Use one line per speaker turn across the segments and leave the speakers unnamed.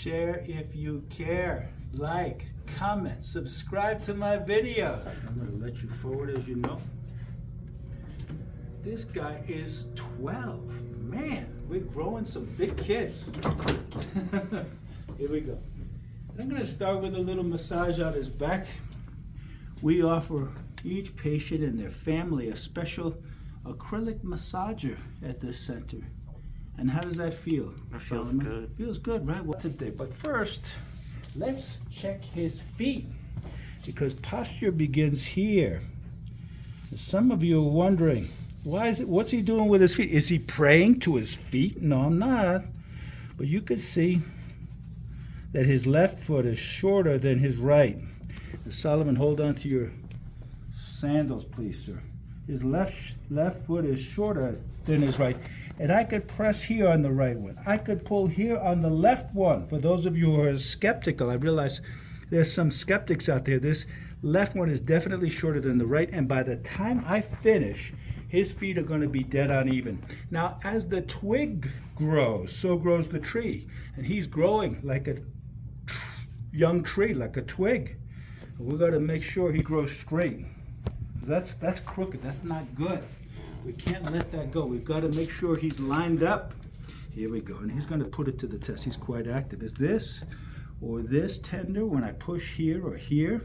share if you care, like, comment, subscribe to my video. I'm going to let you forward as you know. This guy is 12. Man, we're growing some big kids. Here we go. I'm going to start with a little massage on his back. We offer each patient and their family a special acrylic massager at this center. And how does that feel?
It feels good.
Feels good, right? Well, today. But first, let's check his feet, because posture begins here. Some of you are wondering, what's he doing with his feet? Is he praying to his feet? No, I'm not. But you can see that his left foot is shorter than his right. Solomon, hold on to your sandals, please, sir. His left foot is shorter than his right. And I could press here on the right one. I could pull here on the left one. For those of you who are skeptical, I realize there's some skeptics out there. This left one is definitely shorter than the right. And by the time I finish, his feet are going to be dead on even. Now, as the twig grows, so grows the tree. And he's growing like a young tree, like a twig. We've got to make sure he grows straight. That's crooked. That's not good. We can't let that go. We've got to make sure he's lined up. Here we go. And he's going to put it to the test. He's quite active. Is this or this tender when I push here or here?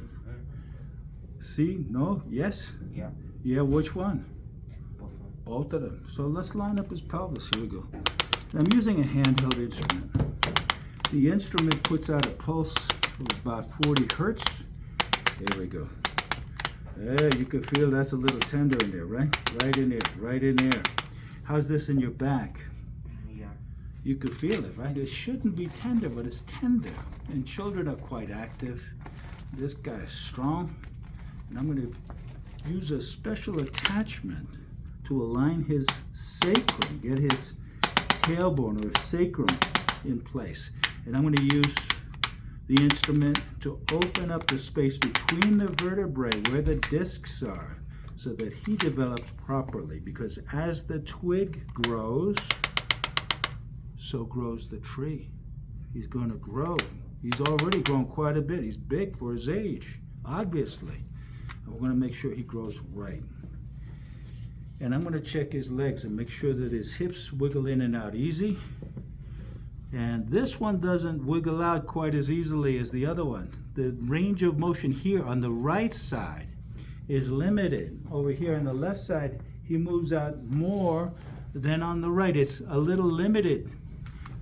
See? No? Yes?
Yeah.
Yeah, which one? Both of them. So let's line up his pelvis. Here we go. I'm using a handheld instrument. The instrument puts out a pulse of about 40 hertz. There we go. There, you can feel that's a little tender in there, right? Right in there, right in there. How's this in your back?
Yeah.
You can feel it, right? It shouldn't be tender, but it's tender. And children are quite active. This guy is strong. And I'm going to use a special attachment to align his sacrum, get his tailbone or sacrum in place. And I'm going to use the instrument to open up the space between the vertebrae where the discs are so that he develops properly, because as the twig grows, so grows the tree. He's going to grow. He's already grown quite a bit. He's big for his age, obviously. And we're going to make sure he grows right. And I'm going to check his legs and make sure that his hips wiggle in and out easy. And this one doesn't wiggle out quite as easily as the other one. The range of motion here on the right side is limited. Over here on the left side, he moves out more than on the right. It's a little limited.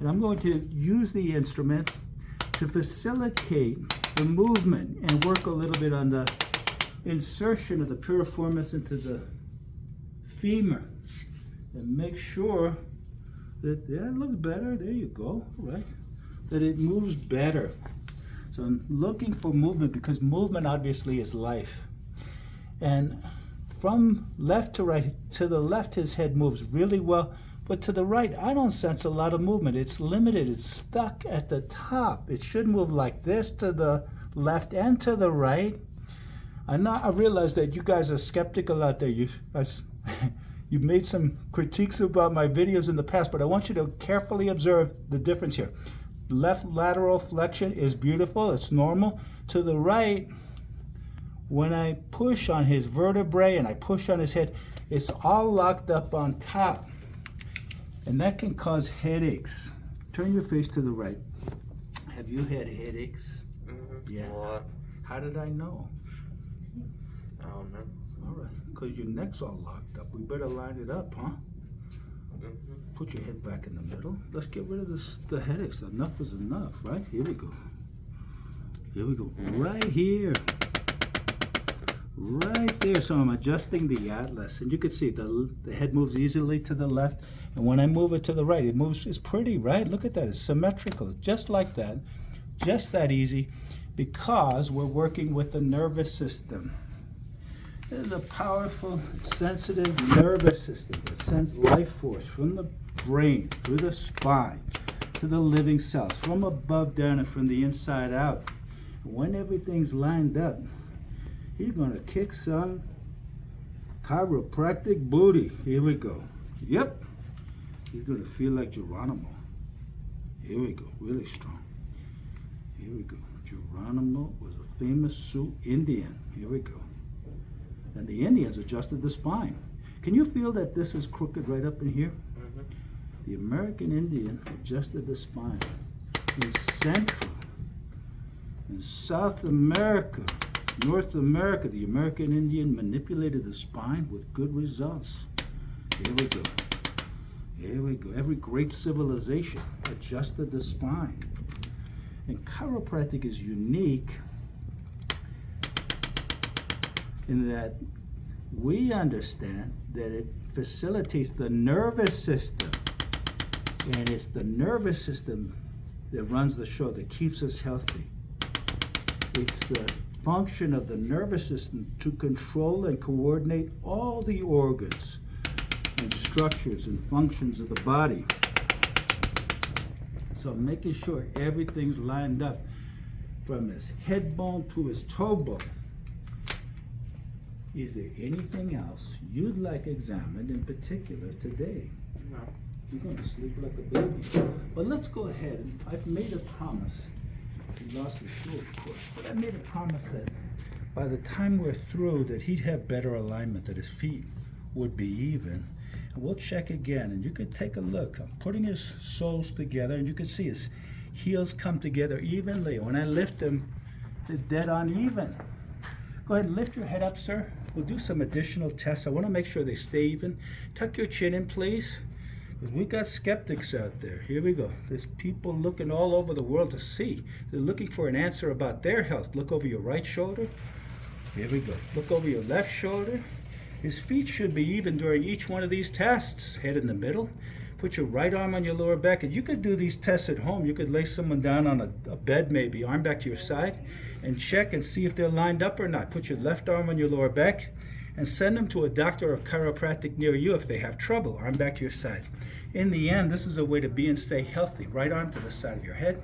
And I'm going to use the instrument to facilitate the movement and work a little bit on the insertion of the piriformis into the femur. And make sure that looks better. There you go, right? That it moves better. So I'm looking for movement, because movement obviously is life. And from left to right, to the left his head moves really well, but to the right I don't sense a lot of movement. It's limited. It's stuck at the top. It should move like this to the left and to the right. I realize that you guys are skeptical out there. You've made some critiques about my videos in the past, but I want you to carefully observe the difference here. Left lateral flexion is beautiful. It's normal. To the right, when I push on his vertebrae and I push on his head, it's all locked up on top. And that can cause headaches. Turn your face to the right. Have you had headaches?
Mm-hmm.
Yeah.
What?
How did I know?
I don't know.
All right, because your neck's all locked up. We better line it up, huh?
Mm-hmm.
Put your head back in the middle. Let's get rid of the headaches. Enough is enough, right? Here we go. Here we go. Right here. Right there. So I'm adjusting the atlas. And you can see the head moves easily to the left. And when I move it to the right, it moves. It's pretty, right? Look at that. It's symmetrical. Just like that. Just that easy. Because we're working with the nervous system. There's a powerful, sensitive nervous system that sends life force from the brain, through the spine, to the living cells, from above down and from the inside out. When everything's lined up, he's going to kick some chiropractic booty. Here we go. Yep. He's going to feel like Geronimo. Here we go. Really strong. Here we go. Geronimo was a famous Sioux Indian. Here we go. And the Indians adjusted the spine. Can you feel that this is crooked right up in here?
Mm-hmm.
The American Indian adjusted the spine. In Central, in South America, North America, the American Indian manipulated the spine with good results. Here we go. Here we go. Every great civilization adjusted the spine. And chiropractic is unique in that we understand that it facilitates the nervous system. And it's the nervous system that runs the show, that keeps us healthy. It's the function of the nervous system to control and coordinate all the organs and structures and functions of the body. So making sure everything's lined up from his head bone to his toe bone. Is there anything else you'd like examined in particular today?
No.
You're going to sleep like a baby. But let's go ahead. I've made a promise. He lost his shoe, of course. But I made a promise that by the time we're through, that he'd have better alignment, that his feet would be even. And we'll check again, and you can take a look. I'm putting his soles together, and you can see his heels come together evenly. When I lift them, they're dead on even. Go ahead and lift your head up, sir. We'll do some additional tests. I want to make sure they stay even. Tuck your chin in, please. Because we got skeptics out there. Here we go. There's people looking all over the world to see. They're looking for an answer about their health. Look over your right shoulder. Here we go. Look over your left shoulder. His feet should be even during each one of these tests. Head in the middle. Put your right arm on your lower back. And you could do these tests at home. You could lay someone down on a bed maybe, arm back to your side, and check and see if they're lined up or not. Put your left arm on your lower back and send them to a doctor of chiropractic near you if they have trouble. Arm back to your side. In the end, this is a way to be and stay healthy. Right arm to the side of your head.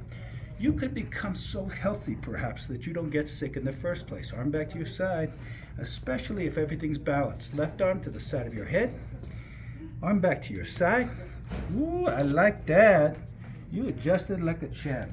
You could become so healthy, perhaps, that you don't get sick in the first place. Arm back to your side, especially if everything's balanced. Left arm to the side of your head. Arm back to your side. Ooh, I like that. You adjusted like a champ.